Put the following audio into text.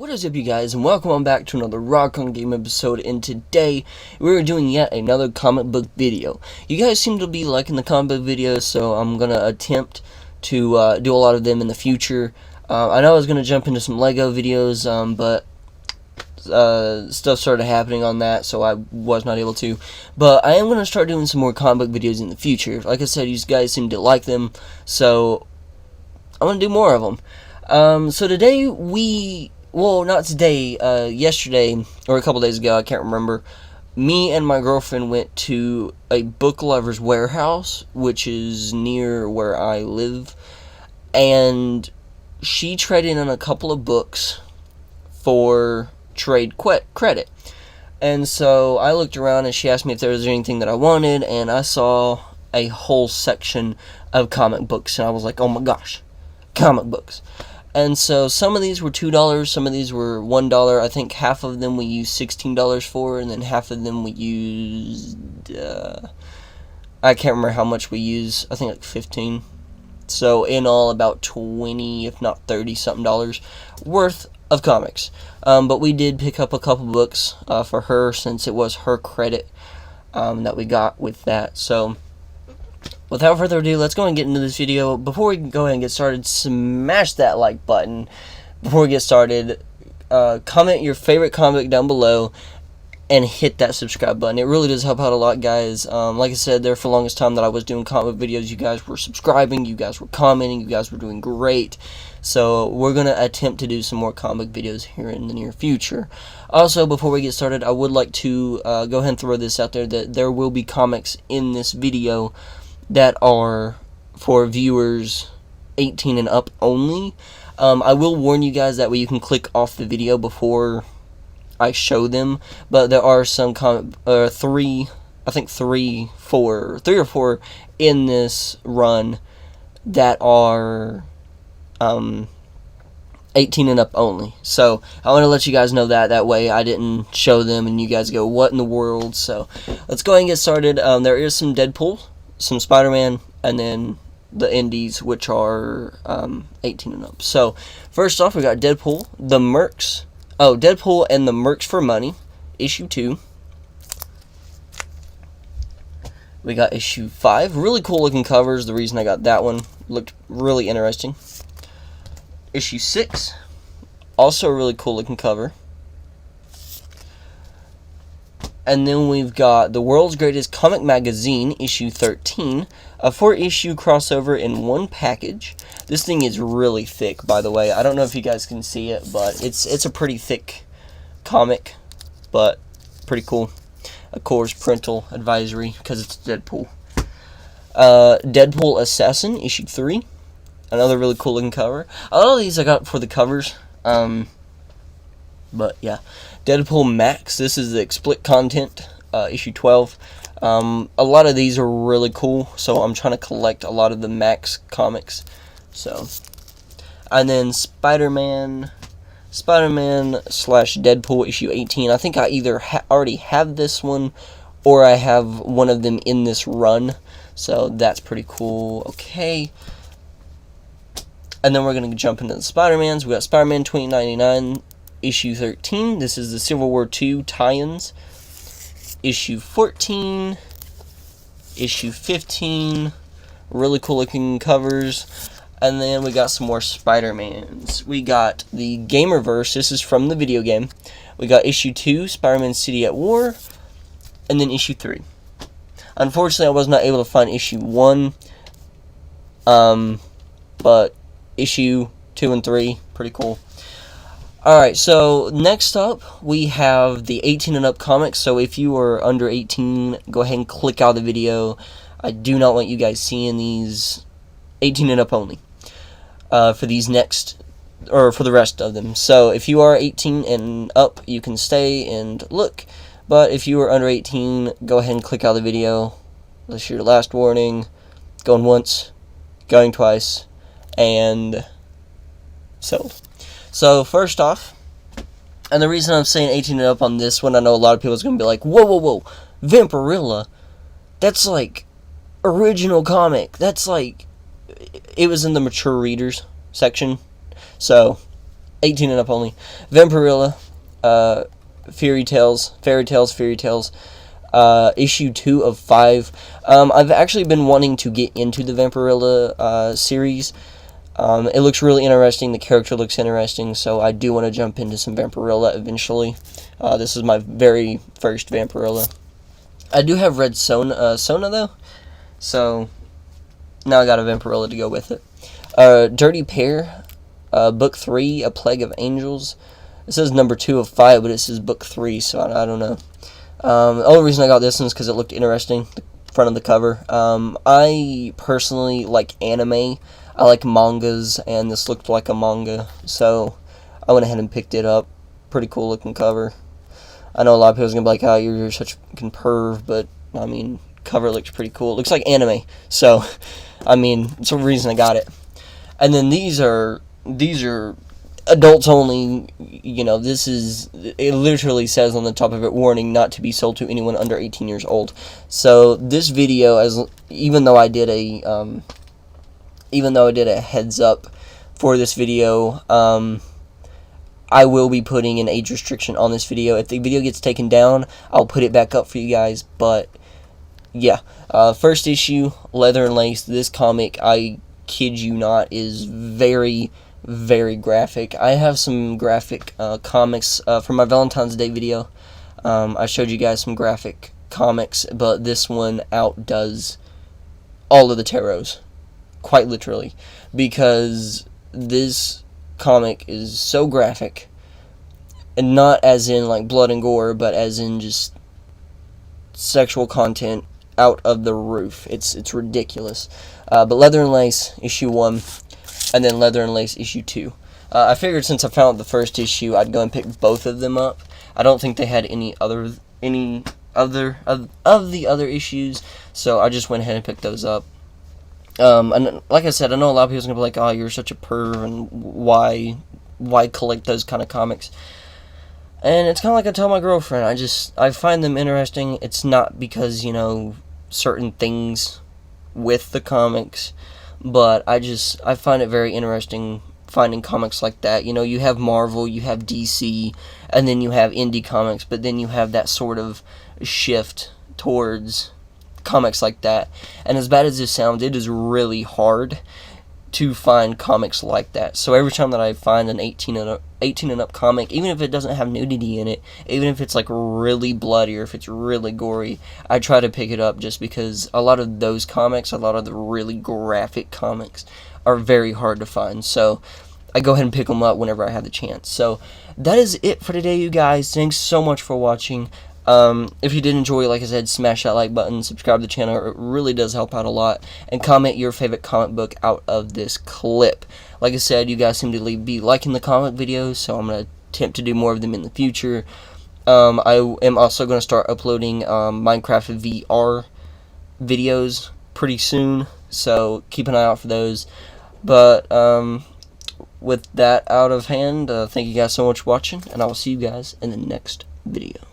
What is up, you guys, and welcome on back to another Rock on Game episode, and today we're doing yet another comic book video. You guys seem to be liking the comic book videos, so I'm going to attempt to do a lot of them in the future. I know I was going to jump into some LEGO videos, but stuff started happening on that, so I was not able to. But I am going to start doing some more comic book videos in the future. Like I said, you guys seem to like them, so I'm going to do more of them. So today well, not today, yesterday, or a couple days ago, I can't remember, me and my girlfriend went to a book lover's warehouse, which is near where I live, and she traded in a couple of books for trade credit. And so I looked around and she asked me if there was anything that I wanted, and I saw a whole section of comic books, and I was like, oh my gosh, comic books. And so some of these were $2, some of these were $1. I think half of them we used $16 for, and then half of them we used, I can't remember how much we used, I think like 15. So in all, about 20, if not 30 something dollars worth of comics. But we did pick up a couple books for her, since it was her credit that we got with that. So without further ado, let's go and get into this video. Before we go ahead and get started, smash that like button. Before we get started, comment your favorite comic down below and hit that subscribe button. It really does help out a lot, guys. Like I said, there for the longest time that I was doing comic videos, you guys were subscribing, you guys were commenting, you guys were doing great. So we're going to attempt to do some more comic videos here in the near future. Also, before we get started, I would like to go ahead and throw this out there, that there will be comics in this video that are for viewers 18 and up only. I will warn you guys, that way you can click off the video before I show them, but there are some three or four in this run that are 18 and up only. So I want to let you guys know that way I didn't show them and you guys go, what in the world? So let's go ahead and get started. There is some Deadpool, some Spider-Man, and then the indies, which are 18 and up. So first off, we got Deadpool and the Mercs for Money, issue 2. We got issue 5. Really cool looking covers. The reason I got that one, looked really interesting. Issue 6, also a really cool looking cover. And then we've got The World's Greatest Comic Magazine, issue 13, a 4-issue crossover in one package. This thing is really thick, by the way. I don't know if you guys can see it, but it's a pretty thick comic, but pretty cool. Of course, parental advisory, because it's Deadpool. Deadpool Assassin, issue 3, another really cool looking cover. A lot of these I got for the covers, but yeah. Deadpool Max, this is the explicit content, issue 12. A lot of these are really cool, so I'm trying to collect a lot of the Max comics. So, and then Spider-Man / Deadpool issue 18. I think I either already have this one, or I have one of them in this run. So that's pretty cool. Okay. And then we're going to jump into the Spider-Mans. We got Spider-Man 2099, issue 13. This is the Civil War II tie-ins. Issue 14. Issue 15. Really cool looking covers. And then we got some more Spider-Mans. We got the Gamerverse. This is from the video game. We got issue 2, Spider-Man City at War. And then issue 3. Unfortunately, I was not able to find issue 1. But issue 2 and 3, pretty cool. Alright, so next up, we have the 18 and up comics. So if you are under 18, go ahead and click out of the video. I do not want you guys seeing these 18 and up only. For these next, or for the rest of them. So if you are 18 and up, you can stay and look. But if you are under 18, go ahead and click out of the video. This is your last warning. Going once, going twice, and sold. So first off, and the reason I'm saying 18 and up on this one, I know a lot of people is going to be like, whoa, Vampirella, that's like original comic. That's like, it was in the mature readers section. So 18 and up only. Vampirella, Fairy Tales, issue 2 of 5. I've actually been wanting to get into the Vampirella series. It looks really interesting. The character looks interesting, so I do want to jump into some Vampirella eventually. This is my very first Vampirella. I do have read Sona though, so now I got a Vampirella to go with it. Dirty Pair, book 3, A Plague of Angels. It says number 2 of 5, but it says book 3, so I don't know. The only reason I got this one is because it looked interesting, the front of the cover. I personally like anime. I like mangas, and this looked like a manga, so I went ahead and picked it up. Pretty cool looking cover. I know a lot of people are going to be like, oh, you're such a fucking perv, but, I mean, cover looks pretty cool. It looks like anime, so, I mean, it's the reason I got it. And then these are adults only. You know, it literally says on the top of it, warning, not to be sold to anyone under 18 years old. So this video, even though I did a heads up for this video, I will be putting an age restriction on this video. If the video gets taken down, I'll put it back up for you guys. But yeah, first issue, Leather and Lace. This comic, I kid you not, is very, very graphic. I have some graphic comics from my Valentine's Day video. I showed you guys some graphic comics, but this one outdoes all of the tarots, quite literally, because this comic is so graphic, and not as in like blood and gore, but as in just sexual content out of the roof. It's ridiculous. But Leather and Lace issue 1, and then Leather and Lace issue 2. I figured since I found the first issue, I'd go and pick both of them up. I don't think they had any other of the other issues, so I just went ahead and picked those up. And like I said, I know a lot of people are gonna be like, "Oh, you're such a perv, and why collect those kind of comics?" And it's kind of like I tell my girlfriend, I find them interesting. It's not because, you know, certain things with the comics, but I find it very interesting finding comics like that. You know, you have Marvel, you have DC, and then you have indie comics, but then you have that sort of shift towards comics like that. And as bad as this sounds, it is really hard to find comics like that. So every time that I find an 18 and up comic, even if it doesn't have nudity in it, even if it's like really bloody or if it's really gory, I try to pick it up, just because a lot of those comics, a lot of the really graphic comics, are very hard to find. So I go ahead and pick them up whenever I have the chance. So that is it for today, you guys. Thanks so much for watching. If you did enjoy, like I said, smash that like button, subscribe to the channel. It really does help out a lot. And comment your favorite comic book out of this clip. Like I said, you guys seem to be liking the comic videos, so I'm going to attempt to do more of them in the future. I am also going to start uploading Minecraft VR videos pretty soon, so keep an eye out for those. But with that out of hand, thank you guys so much for watching, and I will see you guys in the next video.